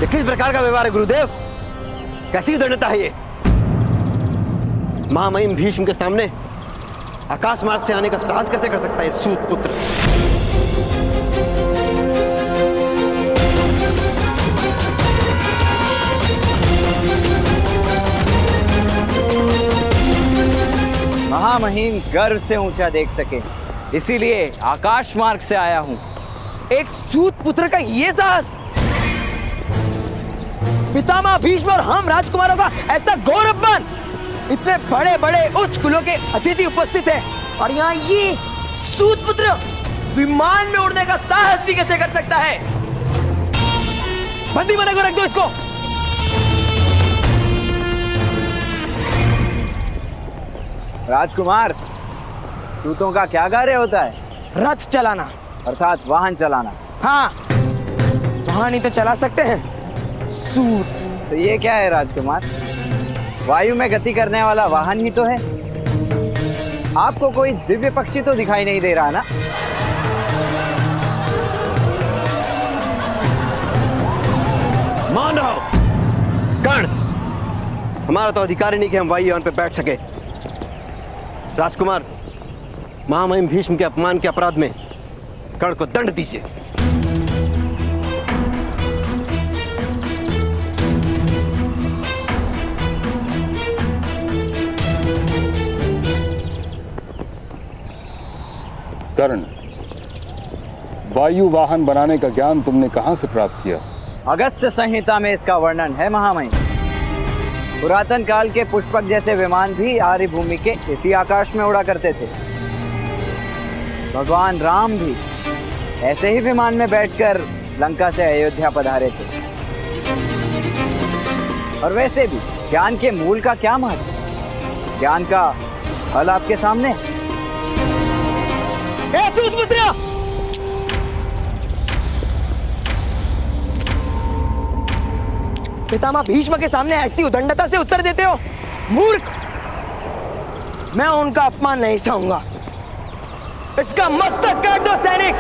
ये किस प्रकार का व्यवहार है गुरुदेव? कैसी दंडता है ये? महामहिम भीष्म के सामने आकाश मार्ग से आने का साहस कैसे कर सकता है सूत पुत्र? महामहिम गर्व से ऊंचा देख सके, इसीलिए आकाश मार्ग से आया हूं। एक सूत पुत्र का ये साहस! पितामह भीष्म और हम राजकुमारों का ऐसा गौरवमान! इतने बड़े बड़े उच्च कुलों के अतिथि उपस्थित हैं और यहाँ ये सूत पुत्र विमान में उड़ने का साहस भी कैसे कर सकता है? बंदी बना कर रख दो इसको। राजकुमार, सूतों का क्या कार्य होता है? रथ चलाना, अर्थात वाहन चलाना। हाँ, वाहन ही तो चला सकते हैं सूत। तो ये क्या है राजकुमार? वायु में गति करने वाला वाहन ही तो है। आपको कोई दिव्य पक्षी तो दिखाई नहीं दे रहा ना? मान रहा हूं कर्ण, हमारा तो अधिकार ही नहीं कि हम वायुयान पे बैठ सके। राजकुमार, महामहिम भीष्म के अपमान के अपराध में कर्ण को दंड दीजिए। कर्ण, वायु वाहन बनाने का ज्ञान तुमने कहां से प्राप्त किया? अगस्त्य संहिता में इसका वर्णन है महामहिम। पुरातन काल के पुष्पक जैसे विमान भी आर्य भूमि के इसी आकाश में उड़ा करते थे। भगवान राम भी ऐसे ही विमान में बैठकर लंका से अयोध्या पधारे थे। और वैसे भी ज्ञान के मूल का क्या महत्व? ज्ञान का फल आपके सामने। सूतपुत्र, पितामह भीष्म के सामने ऐसी उदंडता से उत्तर देते हो? मूर्ख! मैं उनका अपमान नहीं सहूंगा। इसका मस्तक काट दो सैनिक।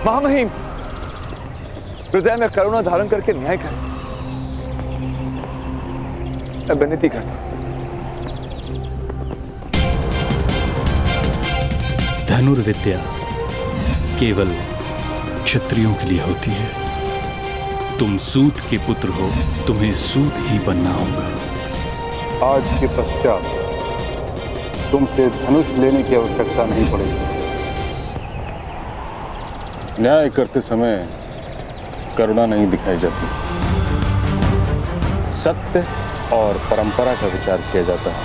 महामहिम, हृदय में करुणा धारण करके न्याय करें। मैं विनती करता हूं। धनुर्विद्या केवल क्षत्रियों के लिए होती है। तुम सूत के पुत्र हो, तुम्हें सूत ही बनना होगा। आज के पश्चात तुमसे धनुष लेने की आवश्यकता नहीं पड़ेगी। न्याय करते समय करुणा नहीं दिखाई जाती, सत्य और परंपरा का विचार किया जाता है।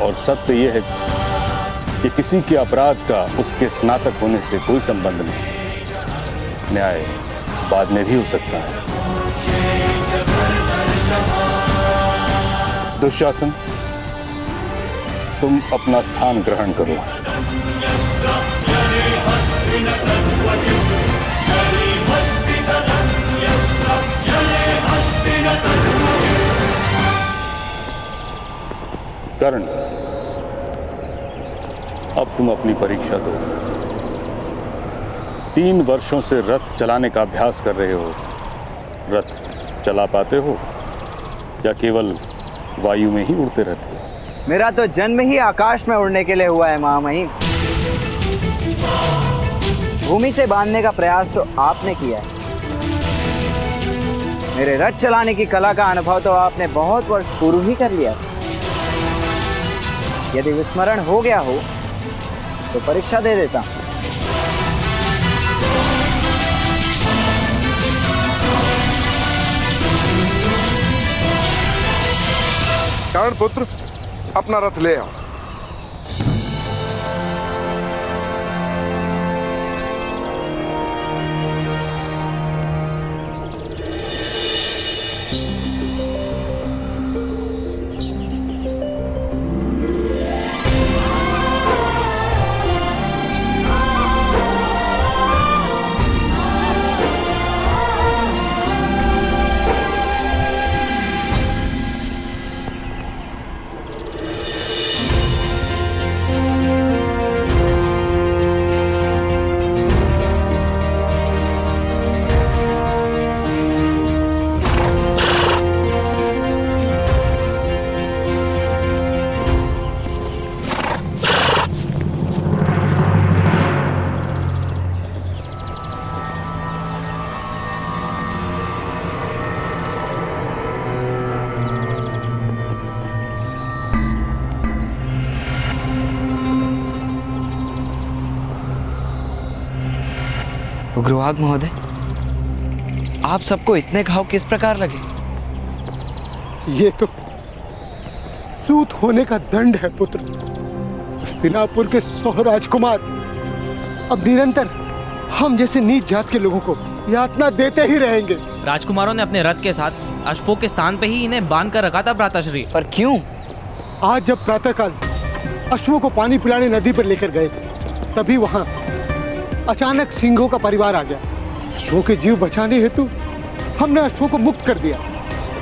और सत्य यह है कि किसी के अपराध का उसके स्नातक होने से कोई संबंध नहीं। न्याय बाद में भी हो सकता है। दुशासन, तुम अपना स्थान ग्रहण करो। कर्ण, अब तुम अपनी परीक्षा दो। 3 वर्षों से रथ चलाने का अभ्यास कर रहे हो। रथ चला पाते हो या केवल वायु में ही उड़ते रहते हो? मेरा तो जन्म ही आकाश में उड़ने के लिए हुआ है महामहिम। भूमि से बांधने का प्रयास तो आपने किया है। मेरे रथ चलाने की कला का अनुभव तो आपने बहुत वर्ष पूर्व ही कर लिया। यदि विस्मरण हो गया हो तो परीक्षा दे देता हूं। कर्ण पुत्र, अपना रथ ले आओ। उग्रवाद महोदय, आप सबको इतने घाव किस प्रकार लगे? ये तो सूत होने का दंड है पुत्र। हस्तिनापुर के 100 राजकुमार अब निरंतर हम जैसे नीच जात के लोगों को यातना देते ही रहेंगे। राजकुमारों ने अपने रथ के साथ अश्वों के स्थान पे ही इन्हें बांध कर रखा था भ्राताश्री। पर क्यों? आज जब प्रातःकाल अश्वों को पानी पिलाने नदी पर लेकर गए तभी वहां अचानक सिंहों का परिवार आ गया। अश्वों के जीव बचाने हेतु हमने अश्वों को मुक्त कर दिया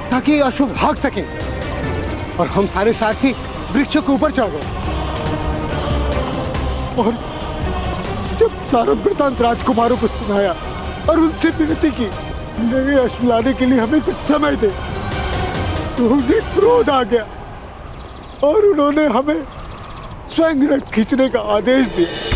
ताकि अश्व भाग सकें, और हम सारे साथी वृक्षों के ऊपर चढ़ गए। और जब सारा वृतांत राजकुमारों को सुनाया और उनसे विनती की नए अश्व लाने के लिए हमें कुछ समय दे, तो उन्हें क्रोध आ गया और उन्होंने हमें स्वयं रथ खींचने का आदेश दिया।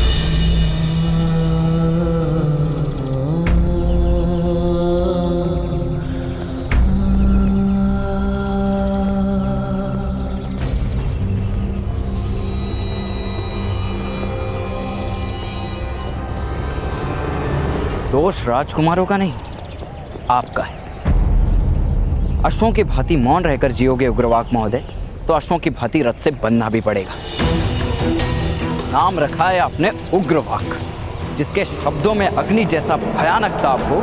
दोष राजकुमारों का नहीं, आपका है। अश्वों की भांति मौन रहकर जियोगे उग्रवाक महोदय, तो अश्वों की भांति रथ से बनना भी पड़ेगा। नाम रखा है आपने उग्रवाक, जिसके शब्दों में अग्नि जैसा भयानक ताप हो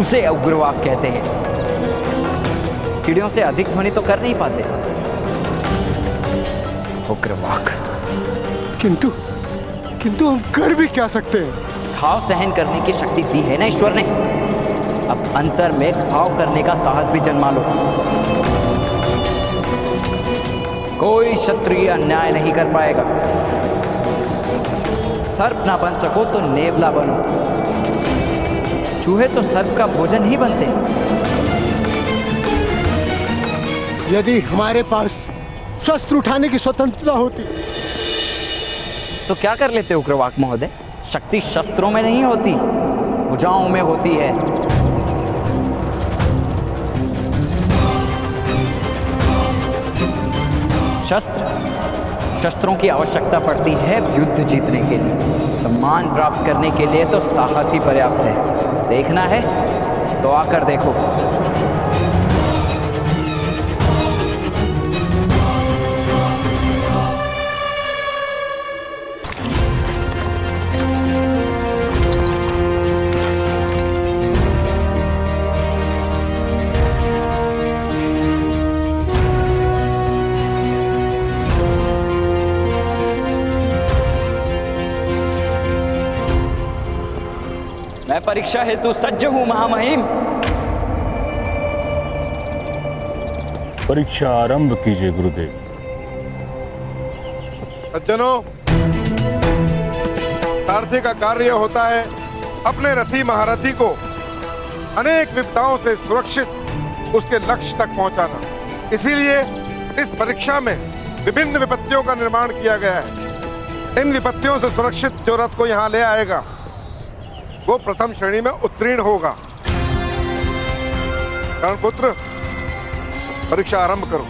उसे उग्रवाक कहते हैं। चिड़ियों से अधिक ध्वनि तो कर नहीं पाते। उग्रवाक। किंतु हम कर भी क्या सकते हैं? घाव सहन करने की शक्ति दी है ना ईश्वर ने। अब अंतर में घाव करने का साहस भी जन्मा लो। कोई क्षत्रिय अन्याय नहीं कर पाएगा। सर्प ना बन सको तो नेवला बनो। चूहे तो सर्प का भोजन ही बनते हैं। यदि हमारे पास शस्त्र उठाने की स्वतंत्रता होती तो क्या कर लेते उग्रवाक महोदय? शक्ति शस्त्रों में नहीं होती, भुजाओं में होती है। शस्त्रों की आवश्यकता पड़ती है युद्ध जीतने के लिए। सम्मान प्राप्त करने के लिए तो साहस ही पर्याप्त है। देखना है तो आकर देखो। परीक्षा हेतु सज्ज हूं महामहिम। परीक्षा आरंभ कीजिए गुरुदेव। सज्जनों, सारथी का कार्य होता है अपने रथी महारथी को अनेक विपदाओं से सुरक्षित उसके लक्ष्य तक पहुंचाना। इसीलिए इस परीक्षा में विभिन्न विपत्तियों का निर्माण किया गया है। इन विपत्तियों से सुरक्षित जो रथ को यहाँ ले आएगा वो प्रथम श्रेणी में उत्तीर्ण होगा। कर्णपुत्र, परीक्षा आरंभ करो।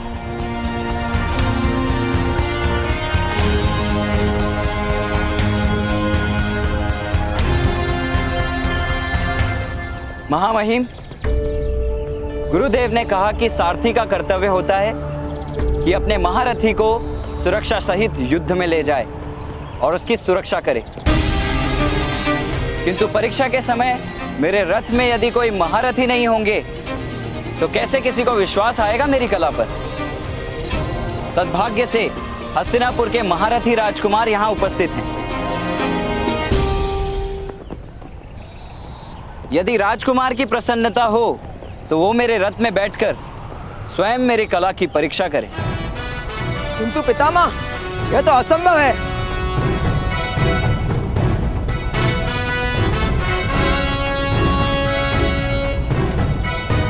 महामहिम, गुरुदेव ने कहा कि सारथी का कर्तव्य होता है कि अपने महारथी को सुरक्षा सहित युद्ध में ले जाए और उसकी सुरक्षा करे। किंतु परीक्षा के समय मेरे रथ में यदि कोई महारथी नहीं होंगे तो कैसे किसी को विश्वास आएगा मेरी कला पर। सद्भाग्य से हस्तिनापुर के महारथी राजकुमार यहाँ उपस्थित हैं। यदि राजकुमार की प्रसन्नता हो तो वो मेरे रथ में बैठकर स्वयं मेरी कला की परीक्षा करें। किंतु पितामह, यह तो असंभव है।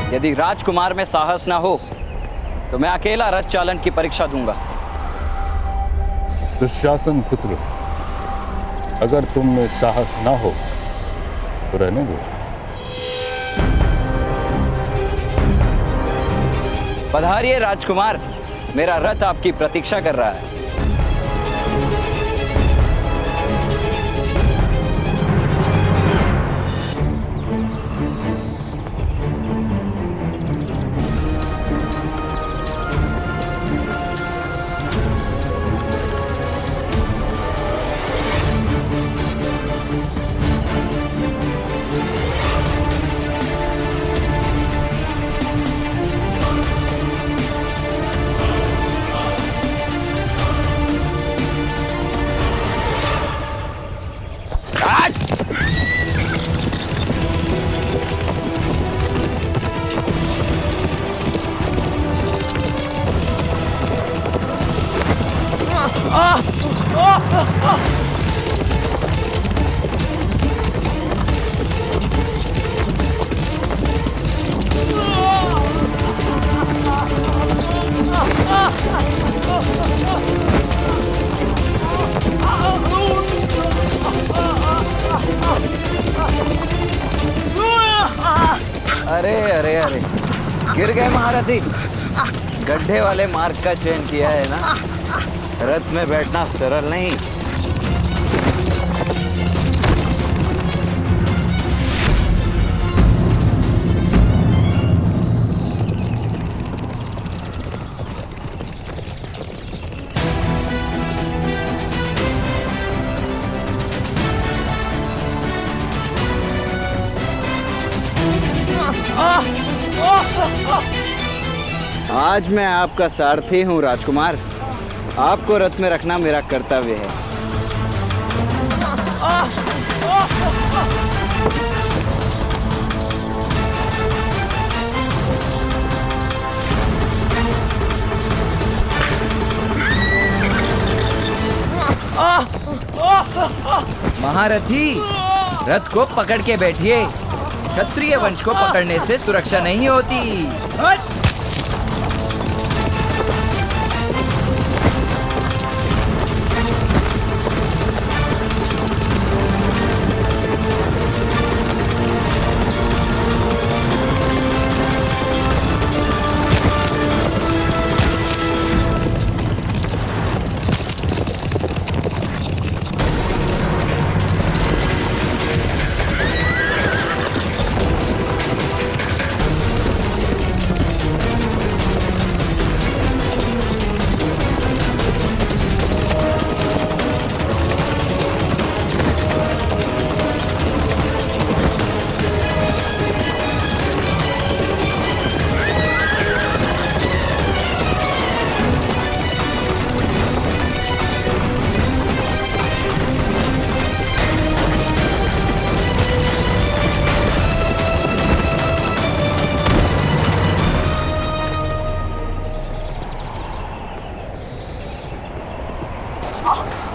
यदि राजकुमार में साहस ना हो तो मैं अकेला रथ चालन की परीक्षा दूंगा। दुशासन पुत्र, अगर तुम में साहस ना हो तो रहने दो। पधारिए राजकुमार, मेरा रथ आपकी प्रतीक्षा कर रहा है। अरे अरे अरे, गिर गए महारथी। गड्ढे वाले मार्ग का चयन किया है ना, रथ में बैठना सरल नहीं। आज मैं आपका सारथी हूं राजकुमार, आपको रथ में रखना मेरा कर्तव्य है। महारथी, रथ को पकड़ के बैठिए। क्षत्रिय वंश को पकड़ने से सुरक्षा नहीं होती।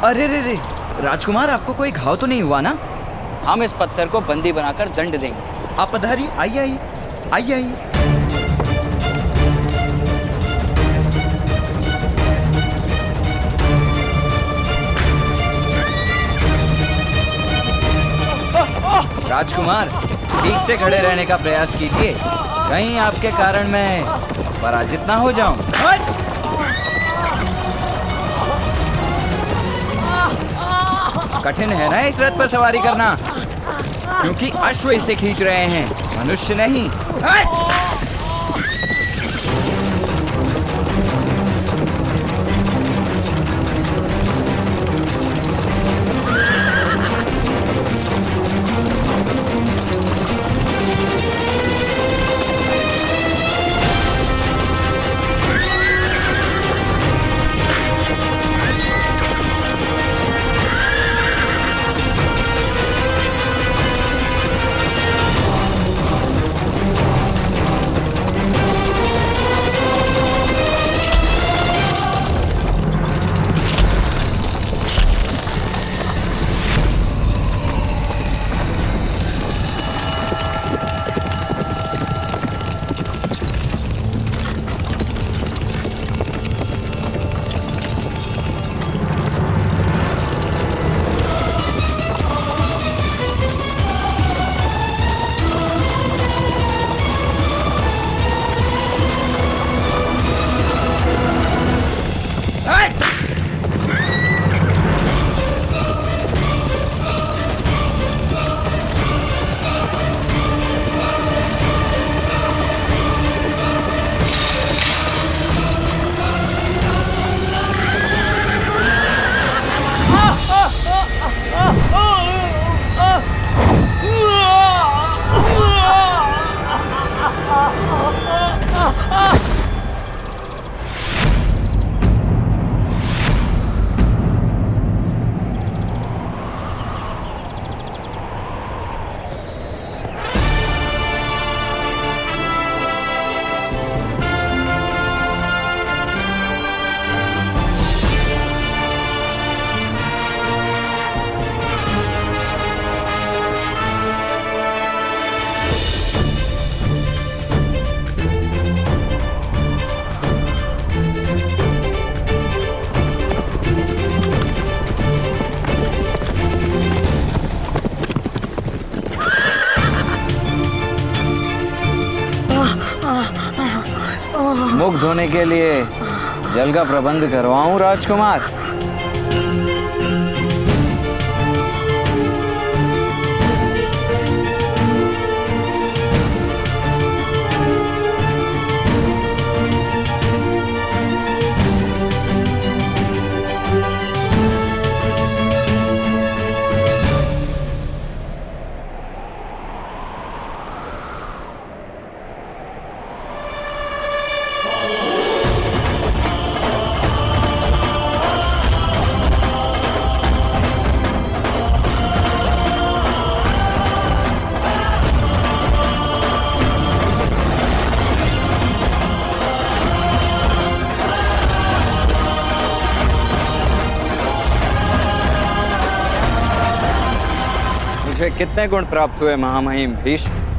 अरे रे रे, राजकुमार आपको कोई घाव तो नहीं हुआ ना? हम इस पत्थर को बंदी बनाकर दंड देंगे। आप पधारिए, आइए आइए आइए आइए। राजकुमार, ठीक से खड़े रहने का प्रयास कीजिए, कहीं आपके कारण मैं पराजित ना हो जाऊं। कठिन है ना इस रथ पर सवारी करना, क्योंकि अश्व इसे खींच रहे हैं, मनुष्य नहीं। मुख धोने के लिए जल का प्रबंध करवाऊं राजकुमार? मुझे कितने गुण प्राप्त हुए महामहिम भीष्म?